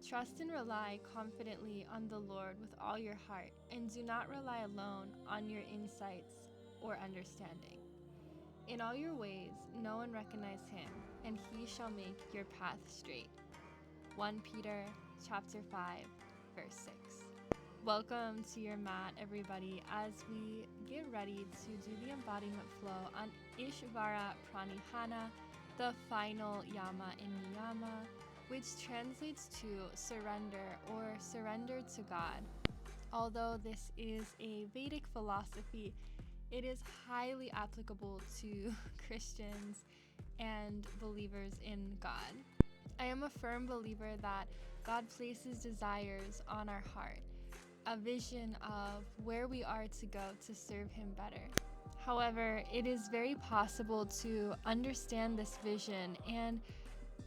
Trust and rely confidently on the Lord with all your heart, and do not rely alone on your insights or understanding. In all your ways, know and recognize him, and he shall make your path straight. 1 Peter chapter 5, verse 6. Welcome to your mat, everybody, as we get ready to do the embodiment flow on Ishvara Pranihana, the final Yama in Niyama, which translates to surrender or surrender to God. Although this is a Vedic philosophy, it is highly applicable to Christians and believers in God. I am a firm believer that God places desires on our heart, a vision of where we are to go to serve him better. However, it is very possible to understand this vision and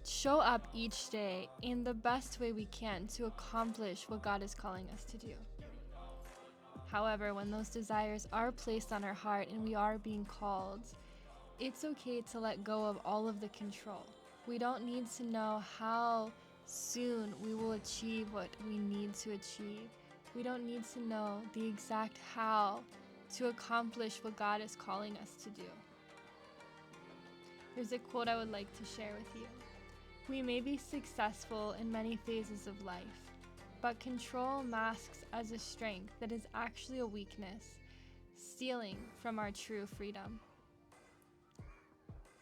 show up each day in the best way we can to accomplish what God is calling us to do. However, when those desires are placed on our heart and we are being called, it's okay to let go of all of the control. We don't need to know how soon we will achieve what we need to achieve. We don't need to know the exact how to accomplish what God is calling us to do. There's a quote I would like to share with you. We may be successful in many phases of life, but control masks as a strength that is actually a weakness, stealing from our true freedom.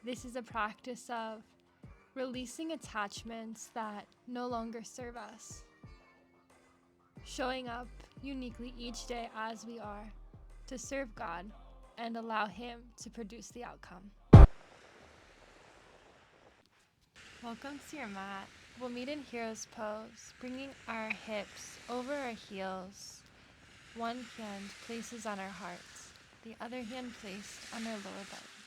This is a practice of releasing attachments that no longer serve us, showing up uniquely each day as we are to serve God and allow him to produce the outcome. Welcome to your mat. We'll meet in Hero's Pose, bringing our hips over our heels. One hand places on our hearts, the other hand placed on our lower belly.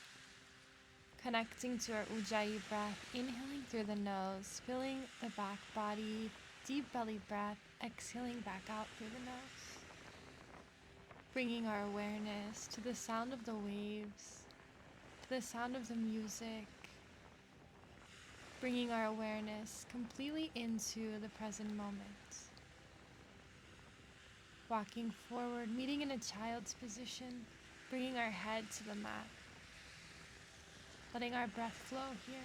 Connecting to our Ujjayi breath, inhaling through the nose, filling the back body, deep belly breath, exhaling back out through the nose. Bringing our awareness to the sound of the waves, to the sound of the music. Bringing our awareness completely into the present moment. Walking forward, meeting in a child's position, bringing our head to the mat. Letting our breath flow here.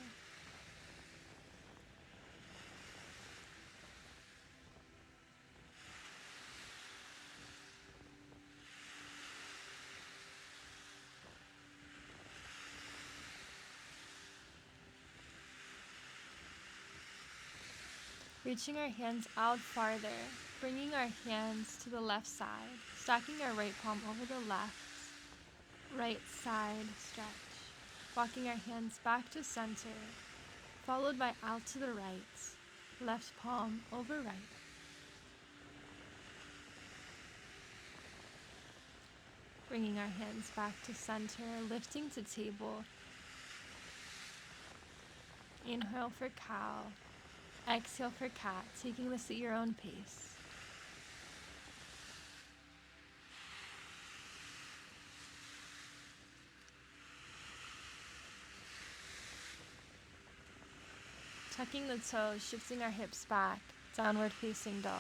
Reaching our hands out farther, bringing our hands to the left side, stacking our right palm over the left, right side stretch. Walking our hands back to center, followed by out to the right, left palm over right. Bringing our hands back to center, lifting to table. Inhale for cow. Exhale for cat, taking this at your own pace. Tucking the toes, shifting our hips back, downward facing dog.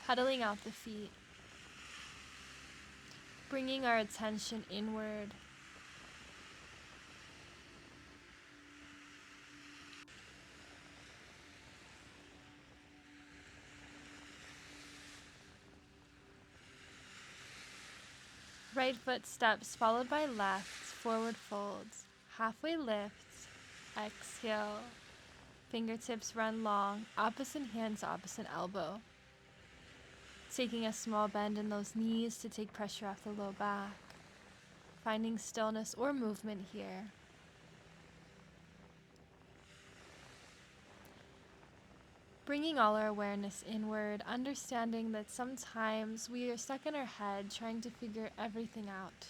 Pedaling out the feet. Bringing our attention inward. Right foot steps followed by left, forward folds, halfway lifts, exhale, fingertips run long, opposite hand to opposite elbow. Taking a small bend in those knees to take pressure off the low back, finding stillness or movement here. Bringing all our awareness inward, understanding that sometimes we are stuck in our head trying to figure everything out.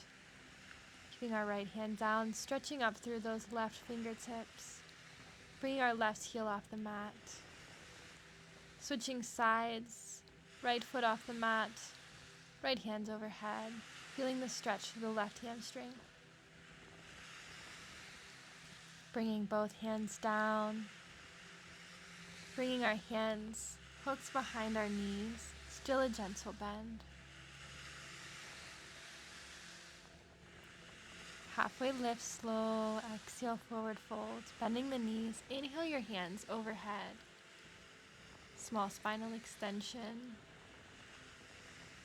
Keeping our right hand down, stretching up through those left fingertips, bringing our left heel off the mat. Switching sides, right foot off the mat, right hand overhead, feeling the stretch through the left hamstring. Bringing both hands down. Bringing our hands Hooks behind our knees, still a gentle bend. Halfway lift, slow, exhale, forward fold, bending the knees. Inhale your hands overhead. Small spinal extension.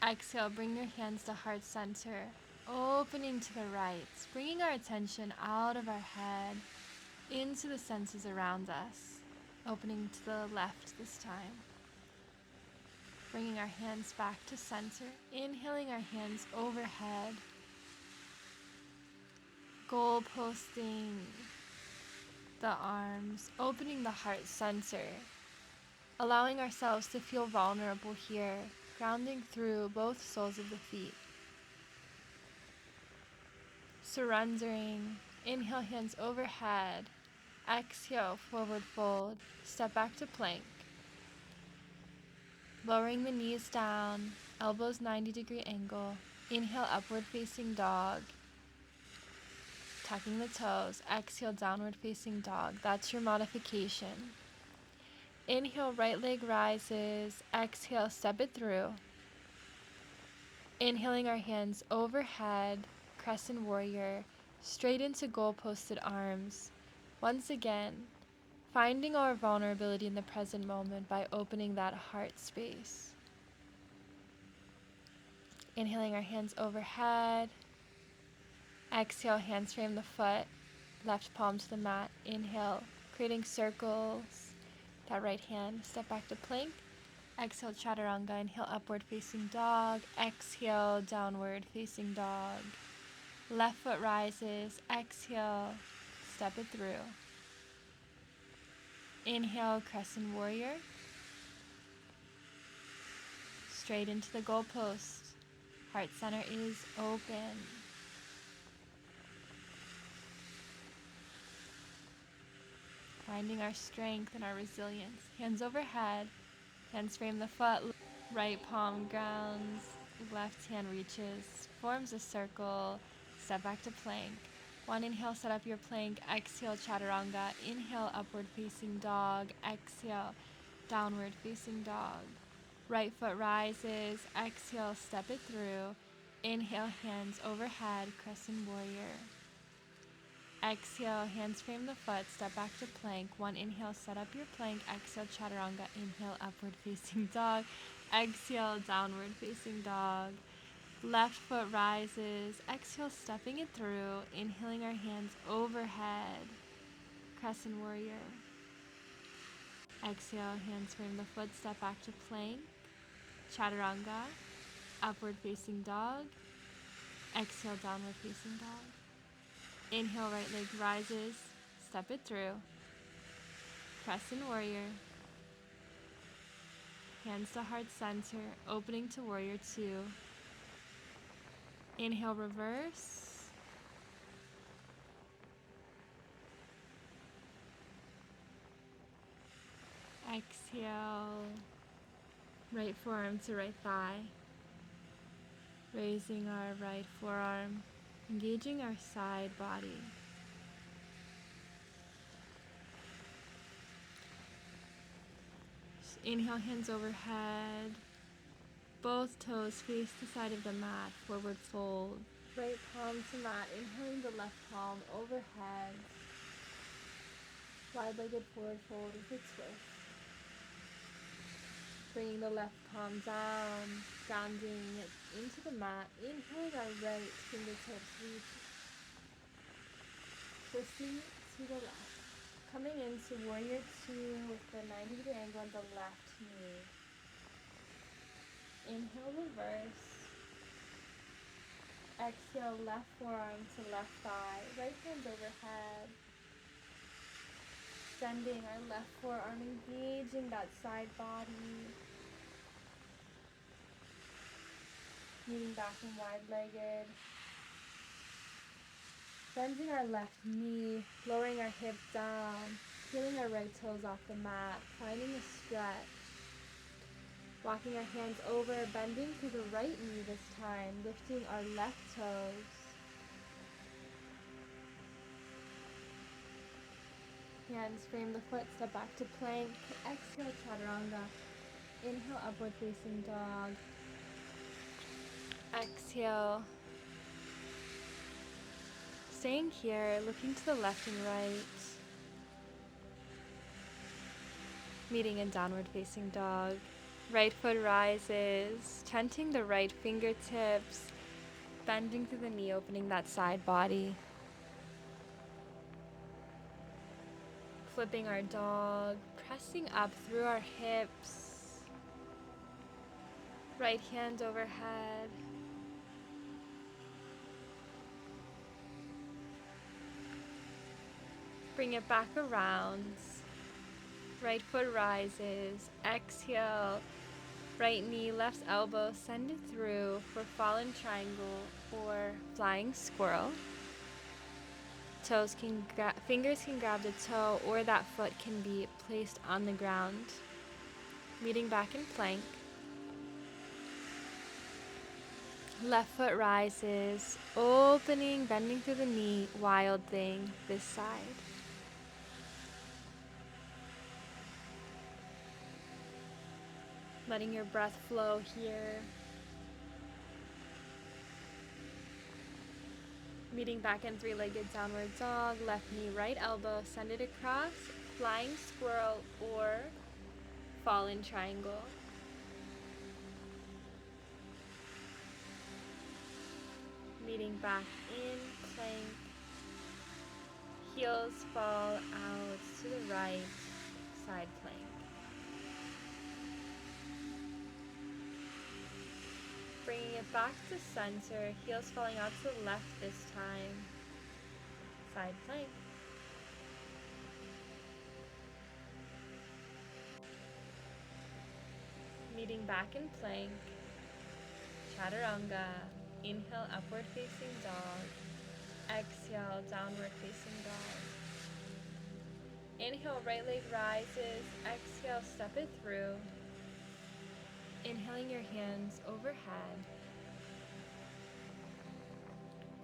Exhale, bring your hands to heart center, opening to the right, bringing our attention out of our head, into the senses around us, opening to the left this time. Bringing our hands back to center, inhaling our hands overhead, goal posting the arms, opening the heart center, allowing ourselves to feel vulnerable here, grounding through both soles of the feet. Surrendering, inhale hands overhead, exhale forward fold, step back to plank. Lowering the knees down, elbows 90-degree angle, inhale upward facing dog. Tucking the toes, exhale downward facing dog. That's your modification. Inhale, right leg rises, exhale, step it through. Inhaling our hands overhead, crescent warrior, straight into goal posted arms. Once again, finding our vulnerability in the present moment by opening that heart space. Inhaling our hands overhead. Exhale, hands frame the foot, left palm to the mat. Inhale, creating circles. That right hand, step back to plank. Exhale, chaturanga. Inhale, upward facing dog. Exhale, downward facing dog. Left foot rises. Exhale, step it through. Inhale, crescent warrior. Straight into the goalpost. Heart center is open. Finding our strength and our resilience. Hands overhead. Hands frame the foot. Right palm grounds. Left hand reaches. Forms a circle. Step back to plank. One inhale, set up your plank. Exhale, chaturanga. Inhale, upward facing dog. Exhale, downward facing dog. Right foot rises. Exhale, step it through. Inhale, hands overhead, crescent warrior. Exhale, hands frame the foot, step back to plank. One inhale, set up your plank. Exhale, chaturanga. Inhale, upward facing dog. Exhale, downward facing dog. Left foot rises. Exhale, stepping it through. Inhaling our hands overhead, crescent warrior. Exhale, hands frame the foot, step back to plank. Chaturanga, upward facing dog. Exhale, downward facing dog. Inhale, right leg rises, step it through. Crescent warrior. Hands to heart center, opening to warrior two. Inhale, reverse. Exhale, right forearm to right thigh. Raising our right forearm, engaging our side body. Just inhale, hands overhead. Both toes face the side of the mat, forward fold. Right palm to mat, inhaling the left palm overhead. Wide-legged forward fold with a twist. Bringing the left palm down, grounding it into the mat. Inhaling our right fingertips reach. Twisting to the left. Coming into warrior two with the 90-degree angle on the left knee. Inhale, reverse. Exhale, left forearm to left thigh. Right hand overhead. Extending our left forearm, engaging that side body. Kneeling back and wide-legged. Bending our left knee, lowering our hip down, peeling our right toes off the mat, finding a stretch. Walking our hands over, bending to the right knee this time, lifting our left toes. Hands frame the foot, step back to plank. Exhale, chaturanga. Inhale, upward facing dog. Exhale. Staying here, looking to the left and right. Meeting in downward facing dog. Right foot rises, tenting the right fingertips, bending through the knee, opening that side body. Flipping our dog, pressing up through our hips. Right hand overhead. Bring it back around. Right foot rises. Exhale. Right knee, left elbow, send it through for fallen triangle or flying squirrel. Fingers can grab the toe or that foot can be placed on the ground. Meeting back in plank. Left foot rises, opening, bending through the knee, wild thing this side. Letting your breath flow here. Meeting back in three-legged downward dog, left knee, right elbow, send it across, flying squirrel or fallen triangle. Meeting back in plank. Heels fall out to the right, side plank. Bringing it back to center, heels falling out to the left this time, side plank. Meeting back in plank, chaturanga. Inhale, upward facing dog. Exhale, downward facing dog. Inhale, right leg rises. Exhale, step it through. Inhaling your hands overhead.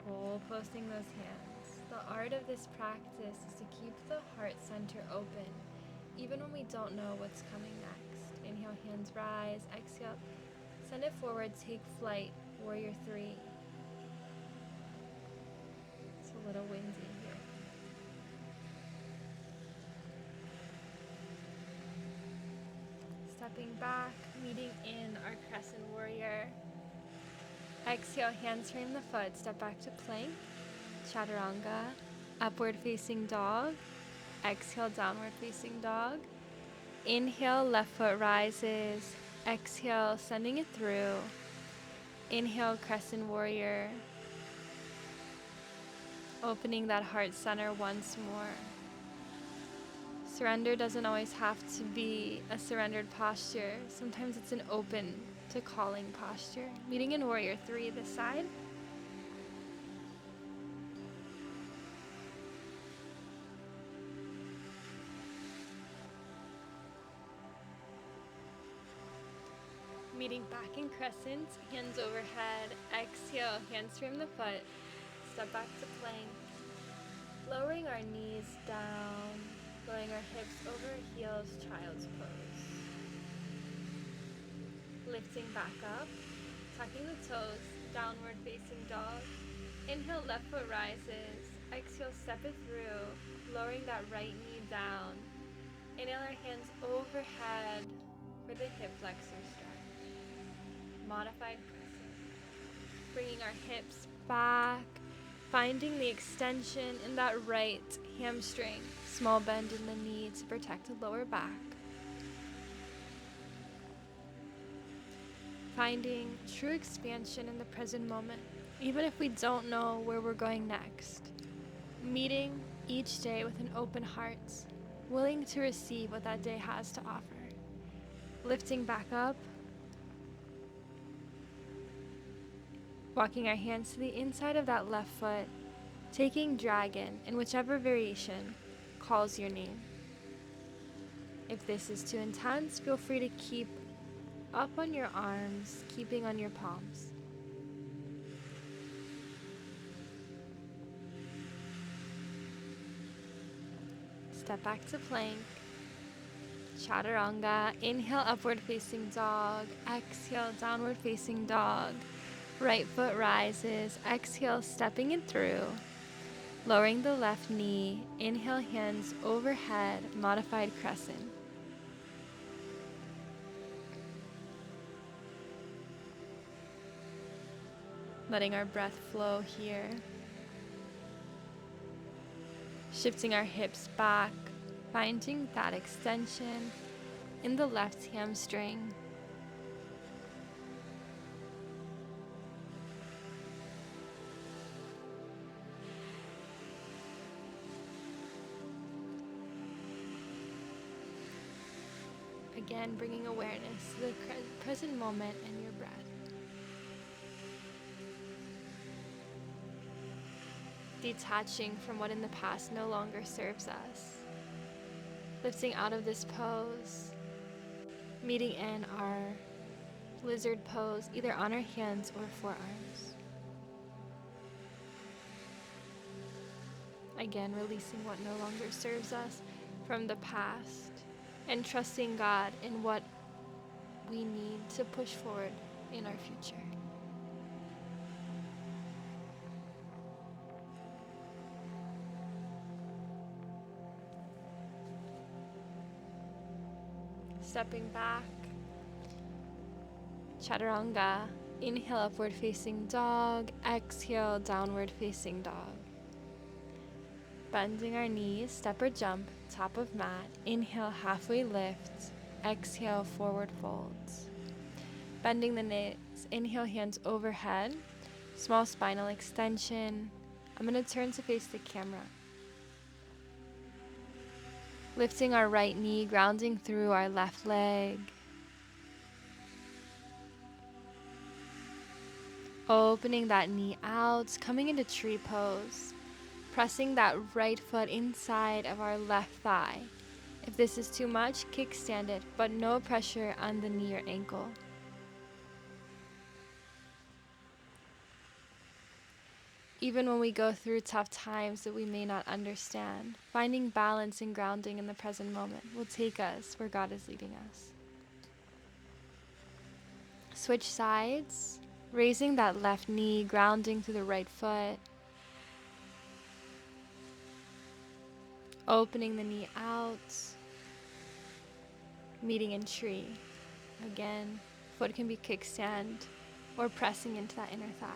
Goal posting those hands. The art of this practice is to keep the heart center open, even when we don't know what's coming next. Inhale, hands rise. Exhale, send it forward, take flight, warrior three. It's a little windy here. Stepping back, meeting in our crescent warrior. Exhale, hands frame the foot, step back to plank, chaturanga, upward facing dog. Exhale, downward facing dog. Inhale, left foot rises. Exhale, sending it through. Inhale, crescent warrior. Opening that heart center once more. Surrender doesn't always have to be a surrendered posture. Sometimes it's an open to calling posture. Meeting in warrior three this side. Meeting back in crescent, hands overhead. Exhale, hands frame the foot. Step back to plank. Lowering our knees down. Lowering our hips over our heels, child's pose. Lifting back up. Tucking the toes, downward facing dog. Inhale, left foot rises. Exhale, step it through. Lowering that right knee down. Inhale our hands overhead for the hip flexor stretch. Modified crescent. Bringing our hips back, finding the extension in that right hamstring. Small bend in the knee to protect the lower back. Finding true expansion in the present moment, even if we don't know where we're going next. Meeting each day with an open heart, willing to receive what that day has to offer. Lifting back up. Walking our hands to the inside of that left foot, taking dragon in whichever variation calls your name. If this is too intense, feel free to keep up on your arms, keeping on your palms. Step back to plank. Chaturanga. Inhale, upward facing dog. Exhale, downward facing dog. Right foot rises. Exhale, stepping it through. Lowering the left knee. Inhale, hands overhead, modified crescent. Letting our breath flow here. Shifting our hips back, finding that extension in the left hamstring. Again, bringing awareness to the present moment and your breath. Detaching from what in the past no longer serves us. Lifting out of this pose, meeting in our lizard pose, either on our hands or forearms. Again, releasing what no longer serves us from the past and trusting God in what we need to push forward in our future. Stepping back, Chaturanga. Inhale, upward facing dog. Exhale, downward facing dog. Bending our knees, step or jump, top of mat. Inhale, halfway lift. Exhale, forward folds. Bending the knees, inhale, hands overhead. Small spinal extension. I'm going to turn to face the camera. Lifting our right knee, grounding through our left leg. Opening that knee out, coming into tree pose. Pressing that right foot inside of our left thigh. If this is too much, kickstand it, but no pressure on the knee or ankle. Even when we go through tough times that we may not understand, finding balance and grounding in the present moment will take us where God is leading us. Switch sides, raising that left knee, grounding through the right foot. Opening the knee out, meeting in tree. Again, foot can be kickstand or pressing into that inner thigh.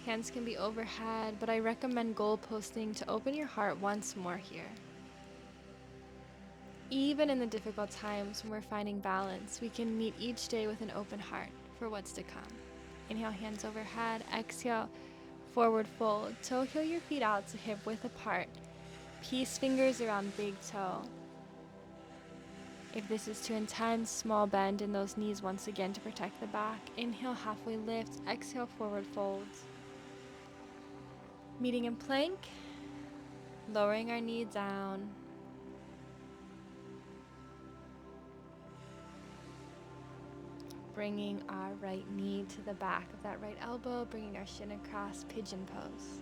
Hands can be overhead, but I recommend goal posting to open your heart once more here. Even in the difficult times when we're finding balance, we can meet each day with an open heart for what's to come. Inhale, hands overhead. Exhale, forward fold. Toe heel your feet out to hip width apart. Peace fingers around big toe. If this is too intense, small bend in those knees once again to protect the back. Inhale, halfway lift. Exhale, forward folds. Meeting in plank, lowering our knee down. Bringing our right knee to the back of that right elbow, bringing our shin across, pigeon pose.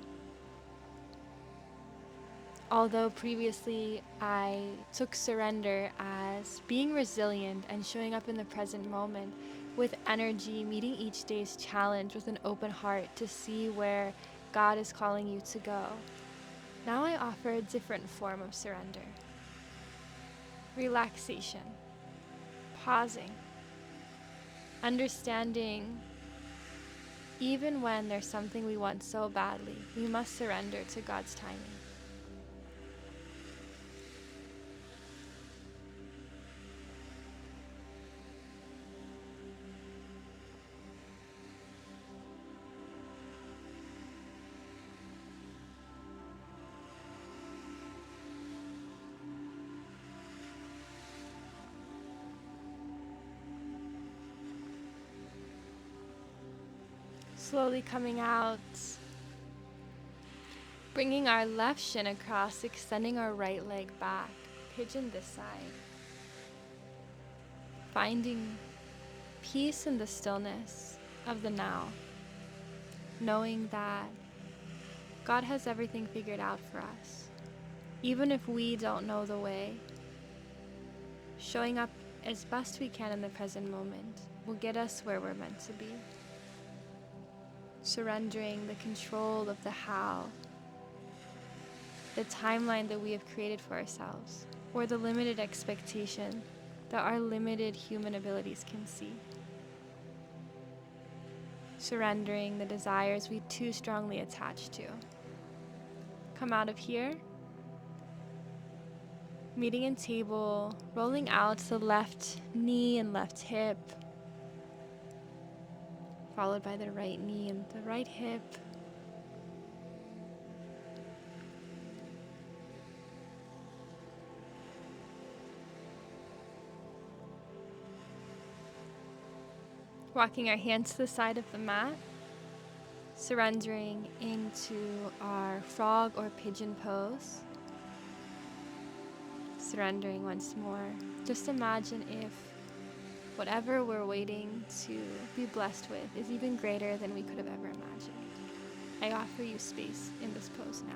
Although previously I took surrender as being resilient and showing up in the present moment with energy, meeting each day's challenge with an open heart to see where God is calling you to go. Now I offer a different form of surrender. Relaxation. Pausing. Understanding even when there's something we want so badly, we must surrender to God's timing. Slowly coming out, bringing our left shin across, extending our right leg back, pigeon this side. Finding peace in the stillness of the now, knowing that God has everything figured out for us. Even if we don't know the way, Showing up as best we can in the present moment will get us where we're meant to be. Surrendering the control of the how, the timeline that we have created for ourselves, or the limited expectation that our limited human abilities can see. Surrendering the desires we too strongly attach to. Come out of here, meeting in table, rolling out the left knee and left hip, followed by the right knee and the right hip. Walking our hands to the side of the mat, surrendering into our frog or pigeon pose. Surrendering once more. Just imagine if whatever we're waiting to be blessed with is even greater than we could have ever imagined. I offer you space in this pose now.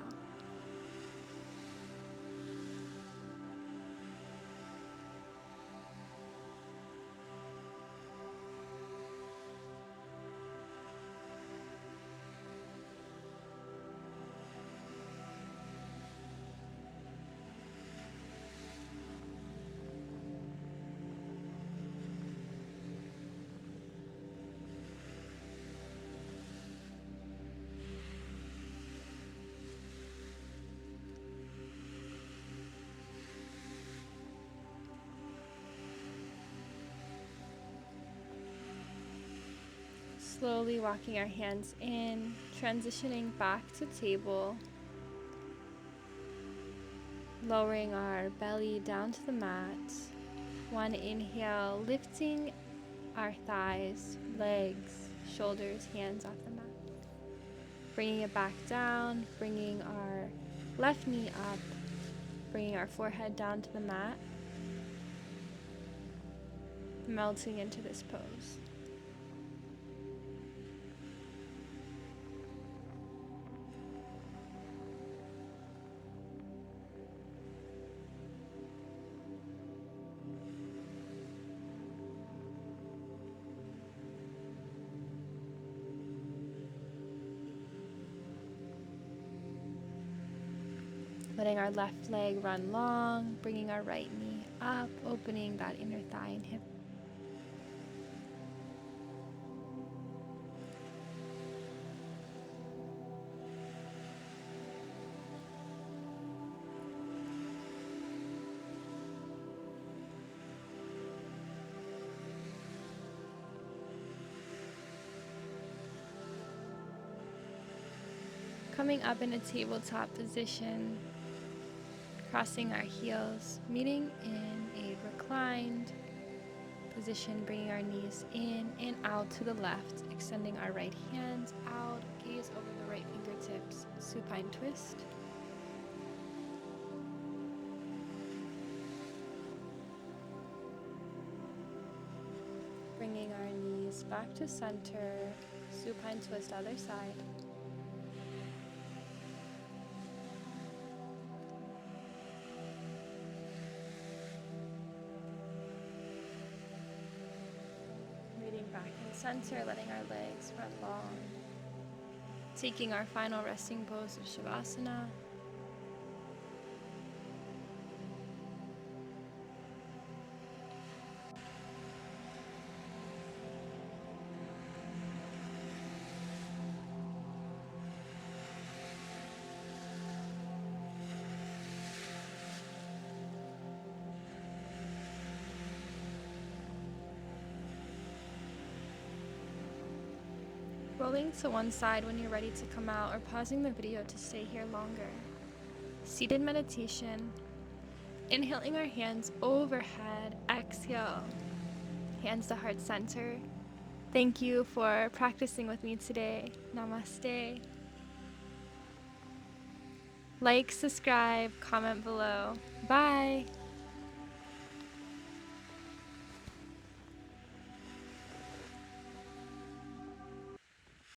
Slowly walking our hands in, transitioning back to table, lowering our belly down to the mat. One inhale, lifting our thighs, legs, shoulders, hands off the mat. Bringing it back down, bringing our left knee up, bringing our forehead down to the mat, melting into this pose. Letting our left leg run long, bringing our right knee up, opening that inner thigh and hip. Coming up in a tabletop position, crossing our heels, meeting in a reclined position, bringing our knees in and out to the left, extending our right hands out, gaze over the right fingertips, supine twist. Bringing our knees back to center, supine twist other side. Back in center, letting our legs run long. Taking our final resting pose of Shavasana. Rolling to one side when you're ready to come out, or pausing the video to stay here longer. Seated meditation. Inhaling our hands overhead. Exhale. Hands to heart center. Thank you for practicing with me today. Namaste. Like, subscribe, comment below. Bye.